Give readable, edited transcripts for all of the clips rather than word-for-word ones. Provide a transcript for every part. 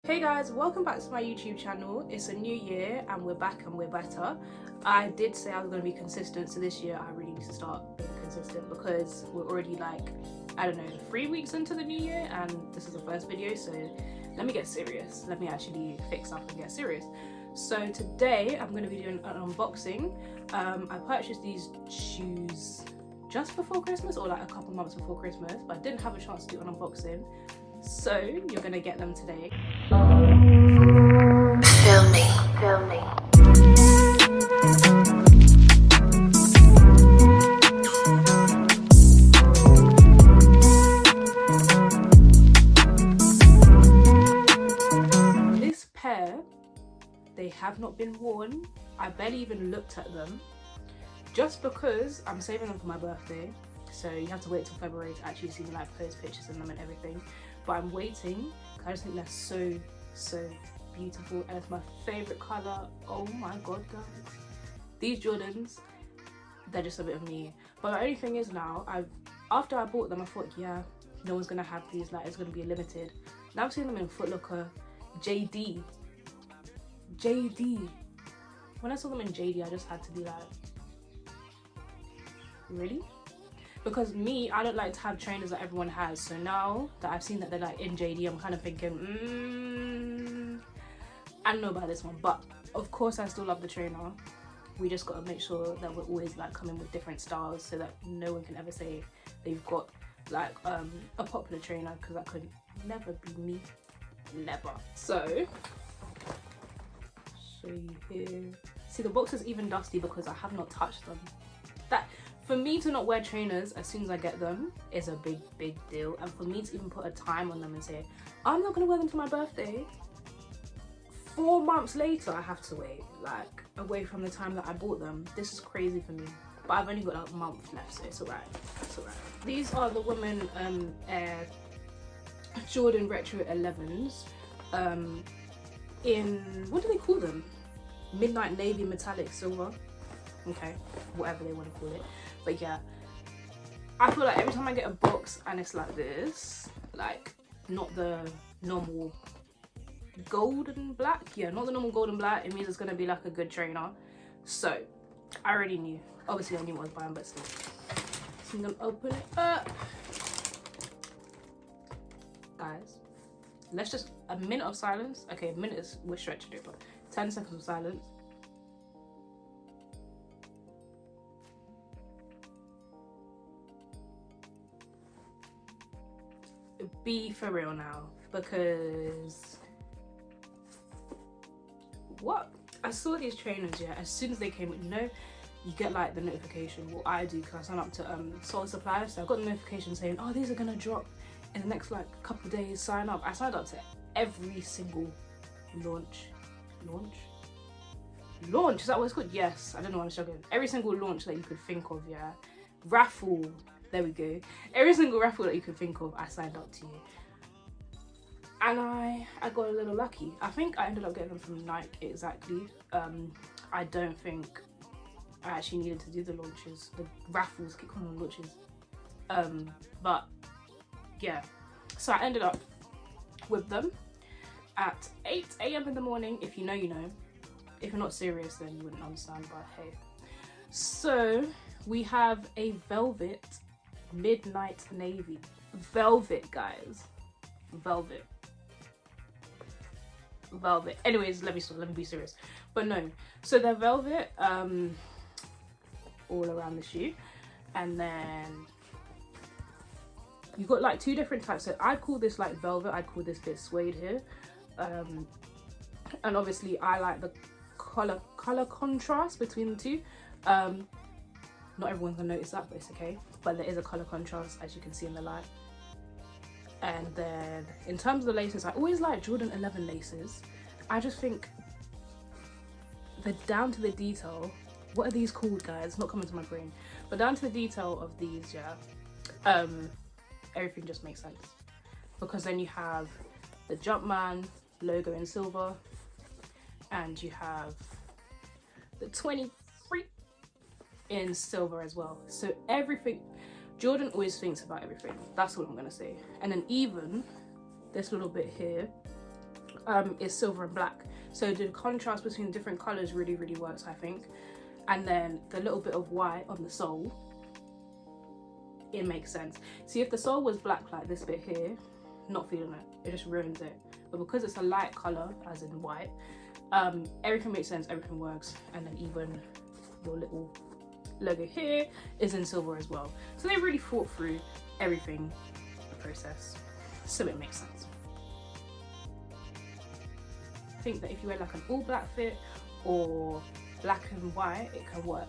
Hey guys, welcome back to my YouTube channel. It's a new year and we're back and we're better. I did say I was going to be consistent, so this year I really need to start being consistent because we're already like, I don't know, 3 weeks into the new year and this is the first video, so let me get serious. Let me actually fix up and get serious. So today I'm going to be doing an unboxing. I purchased these shoes just before Christmas or like a couple months before Christmas, but I didn't have a chance to do an unboxing. So you're gonna get them today. Feel me. This pair, they have not been worn. I barely even looked at them, just because I'm saving them for my birthday. So you have to wait till February to actually see me like post pictures in them and everything. But I'm waiting because I just think they're so beautiful and it's my favorite color. Oh my god, guys, these Jordans, they're just a bit of me. But the only thing is now, after I bought them I thought, yeah, no one's gonna have these, like it's gonna be limited. Now I've seen them in Foot Locker, JD. When I saw them in JD I just had to be like, really? Because me, I don't like to have trainers that everyone has. So now that I've seen that they're like in JD, I'm kind of thinking, I don't know about this one. But of course I still love the trainer. We just got to make sure that we're always like coming with different styles so that no one can ever say they've got like a popular trainer, because that could never be me, never. So show you here. See, the box is even dusty because I have not touched them. That, for me to not wear trainers as soon as I get them is a big deal, and for me to even put a time on them and say I'm not gonna wear them for my birthday, 4 months later I have to wait, like away from the time that I bought them. This is crazy for me, but I've only got like a month left, so it's alright. These are the women Air Jordan Retro 11s in, what do they call them? Midnight Navy Metallic Silver. Okay, whatever they want to call it. But yeah, I feel like every time I get a box and it's like this, like not the normal gold and black, yeah, not the normal gold and black, it means it's gonna be like a good trainer. So I already knew, obviously I knew what I was buying, but still. So I'm gonna open it up, guys. Let's just, a minute of silence. Okay, a minute is, we're stretching it, but 10 seconds of silence. Be for real now, because what? I saw these trainers, yeah, as soon as they came, you know, you get like the notification. What I do, because I sign up to Soul Supply, so I got the notification saying, oh, these are gonna drop in the next like couple of days, sign up. I signed up to every single launch, is that what it's called? Yes, I don't know, I'm struggling. Every single launch that you could think of, yeah. Raffle, there we go. Every single raffle that you could think of, I signed up to. And I got a little lucky. I think I ended up getting them from Nike, exactly. I don't think I actually needed to do the launches. The raffles, keep calling them launches. But yeah, so I ended up with them at 8 AM in the morning. If you know, you know. If you're not serious, then you wouldn't understand, but hey. So we have a velvet midnight navy. Velvet, guys. Velvet. Anyways, let me be serious. But no, so they're velvet all around the shoe, and then you got like 2 different types. So I'd call this like velvet, I'd call this bit suede here, and obviously I like the color contrast between the two. Not everyone's gonna notice that, but it's okay. But there is a color contrast, as you can see in the light. And then in terms of the laces, I always like Jordan 11 laces. I just think they're down to the detail. What are these called, guys? Not coming to my brain. But down to the detail of these, yeah, everything just makes sense. Because then you have the Jumpman logo in silver, and you have the 23 in silver as well. So everything, Jordan always thinks about everything. That's what I'm gonna say. And then even this little bit here, is silver and black. So the contrast between the different colours really, really works, I think. And then the little bit of white on the sole, it makes sense. See, if the sole was black like this bit here, not feeling it, it just ruins it. But because it's a light colour, as in white, everything makes sense, everything works. And then even your little logo here is in silver as well. So they really thought through everything, the process, so it makes sense. I think that if you wear like an all black fit or black and white, it can work.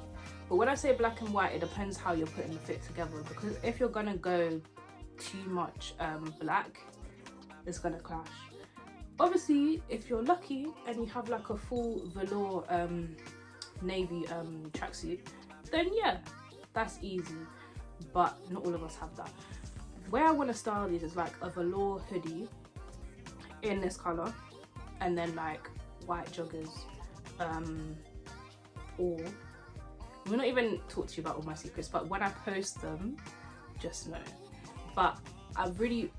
But when I say black and white, it depends how you're putting the fit together, because if you're gonna go too much black, it's gonna clash. Obviously, if you're lucky and you have like a full velour navy tracksuit, then yeah, that's easy. But not all of us have that. Where I want to style these is like a velour hoodie in this colour, and then like white joggers, or we'll not even talk to you about all my secrets, but when I post them, just know. But I've really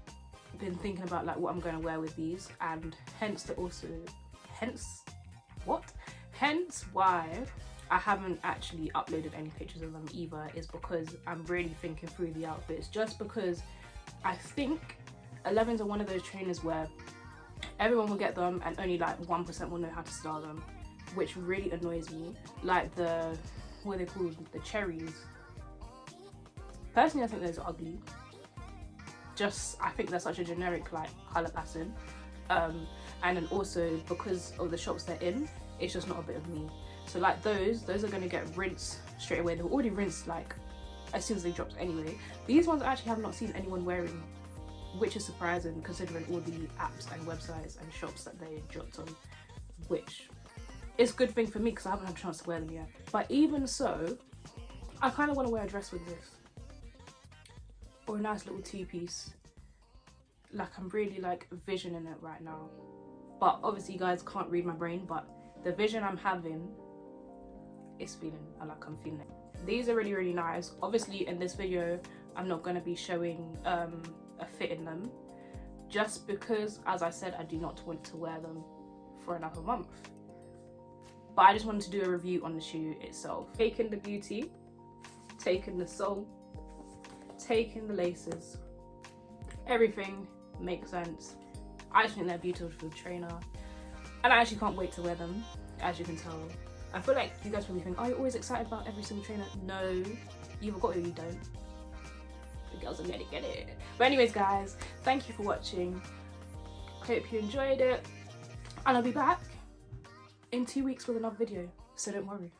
been thinking about like what I'm going to wear with these, and hence why I haven't actually uploaded any pictures of them either, is because I'm really thinking through the outfits, just because I think 11s are one of those trainers where everyone will get them and only like 1% will know how to style them, which really annoys me. Like the, what are they called, the cherries. Personally, I think those are ugly. I think they're such a generic like colour pattern, and then also because of the shops they're in, it's just not a bit of me. So like those are going to get rinsed straight away. They were already rinsed like as soon as they dropped anyway. These ones I actually have not seen anyone wearing, which is surprising considering all the apps and websites and shops that they dropped on, which is a good thing for me because I haven't had a chance to wear them yet. But even so, I kind of want to wear a dress with this, or a nice little two-piece. Like I'm really like visioning it right now, but obviously you guys can't read my brain, but the vision I'm having is I'm feeling it. These are really, really nice. Obviously in this video I'm not going to be showing a fit in them, just because, as I said, I do not want to wear them for another month. But I just wanted to do a review on the shoe itself. Taking the beauty, taking the sole, taking the laces, everything makes sense. I just think they're beautiful trainer, and I actually can't wait to wear them. As you can tell, I feel like you guys probably think, oh, you're always excited about every single trainer. No, you either got it or you don't. The girls are gonna get it. But anyways guys, thank you for watching. Hope you enjoyed it, and I'll be back in 2 weeks with another video, so don't worry.